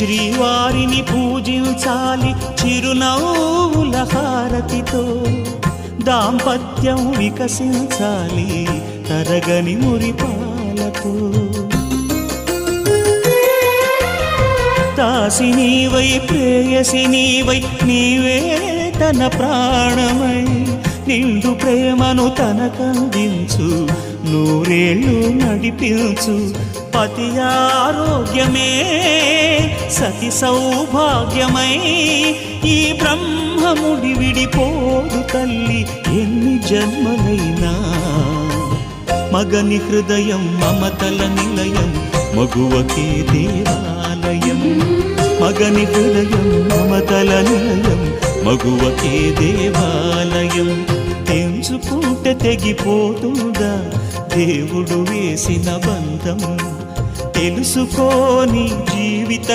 శ్రీవారిని పూజించాలి చిరునవ్వుల హారతితో, దాంపత్యం వికసించాలి తరగని మురిపాలతో. దాసి నీవై ప్రేయసి నీవై నీవే తన ప్రాణమై, నిండు ప్రేమను తనకందించు, నూరేళ్ళు నడిపించు. పతి ఆరోగ్యమే సతి సౌభాగ్యమై, ఈ బ్రహ్మముడి విడిపోదు తల్లి ఎన్ని జన్మలైనా. మగని హృదయం మమతల నిలయం, మగువకే దేవాలయం. మగని హృదయం మమతల నిలయం, మగువకే దేవాలయం. తెంచుకుంటే తెగిపోతుందా దేవుడు వేసిన బంధం, తెలుసుకోని జీవిత